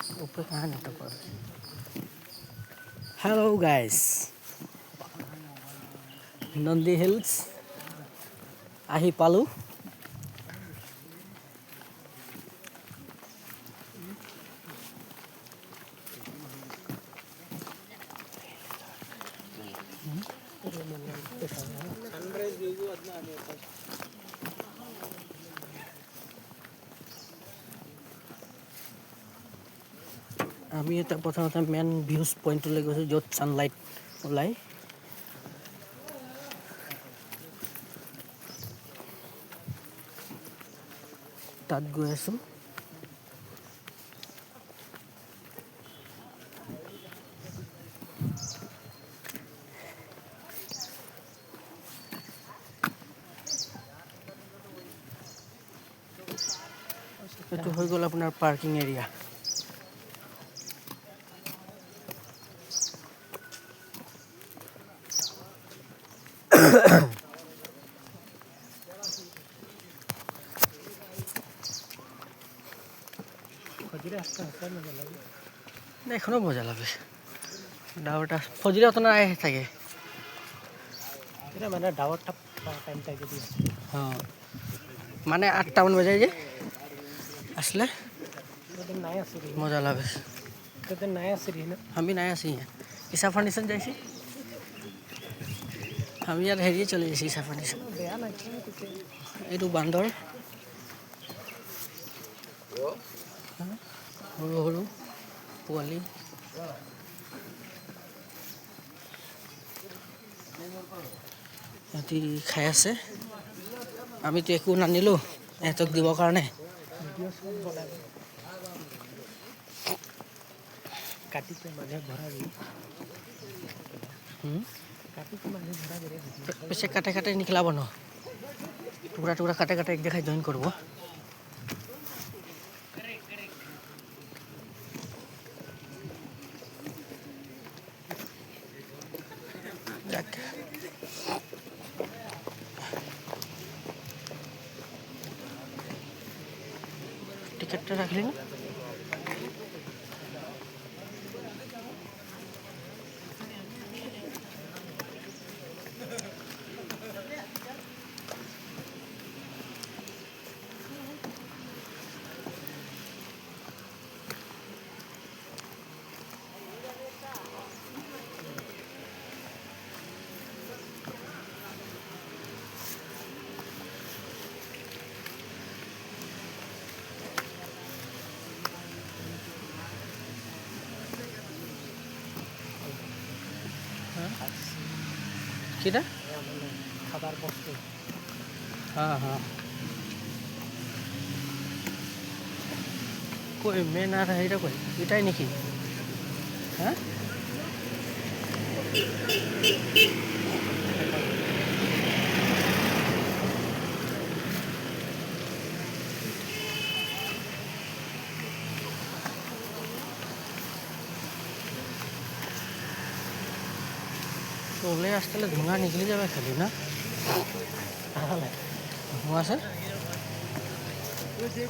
ऊपर कहाँ नेटवर्क पर hello guys Nandi hills आही पालू আমি এটা প্ৰথমতে মেইন ভিউজ পইণ্টলৈ গৈছোঁ য'ত ছানলাইট ওলাই তাত গৈ আছোঁ এইটো হৈ গ'ল আপোনাৰ পাৰ্কিং এৰিয়া এখনো মজা লাগে ডাৱৰটা ফজিলে অত নাই থাকে মানে ডাৱৰটা টাইম থাকে দিয়ে হ্যাঁ মানে 8টামান বাজে যে আসলে নাই আছে মজা লাগে तो নাই আছে না আমি নাই আছি ইসা ফার্নিচার যাইছি আমি ইয়াত হেৰিয়ে চলি যাইছি ইসা ফাৰ্নিচাৰ বেয়া নাই এইটো বান্দৰ সৰু সৰু পোৱালি সিহঁতি খাই আছে আমিতো একো নানিলোঁ সিহঁতক দিবৰ কাৰণে কাটিতে মাঝে ভরা গই কাটিতে মাঝে ভরা গই পিছে কাটে কাটে নিকলাব ন টুকরা টুকরা কাটে কাটে এক দেখায় জয়েন করব যাক টিকেটটা রাখলি না কিটা খাবার বস্তু হ্যাঁ হ্যাঁ কই মেন আর এইটা কই এটাই নাকি হ্যাঁ ওলে আসলে ধোঁয়া নিকলি যাবে খালি না তাহলে ধোঁয়া আছে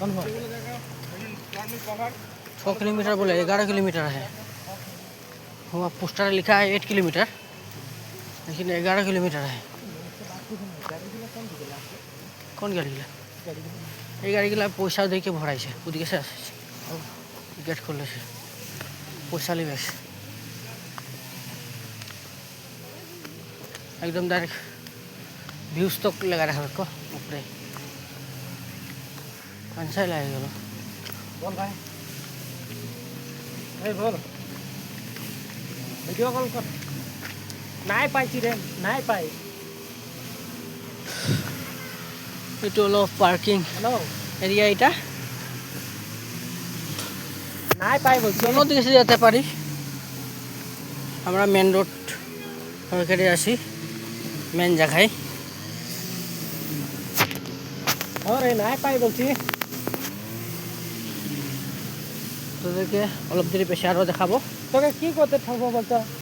কোন 6 किलोमीटर बोले 11 किलोमीटर है वहाँ पोस्टर लिखा है 8 किलोमीटर लेकिन 11 किलोमीटर है कौन गाड़ी गिला ये गाड़ी गिला पैसा दे के भराई से ओदिके से गेट खोले से पैसा लिबे एकदम डायरेक्ट ভিউজ তক লগাই রাখা কো উপরে কাঞ্চাই লাগি গেল বল ভাই এই বল ভিডিও কল কর নাই পাইছি রে নাই পাই এটা হলো পার্কিং হ্যালো এরিয়া এটা নাই পাই বলছি কোনো দিকে যেতে পারি আমরা মেন রোড ওইখানে আসি মেন জায়গায় আরে নাই পাই বলছি তোদেরকে অলপ দেরি পেশে আরও দেখাবো তোকে কি করতে থাকবো বলতো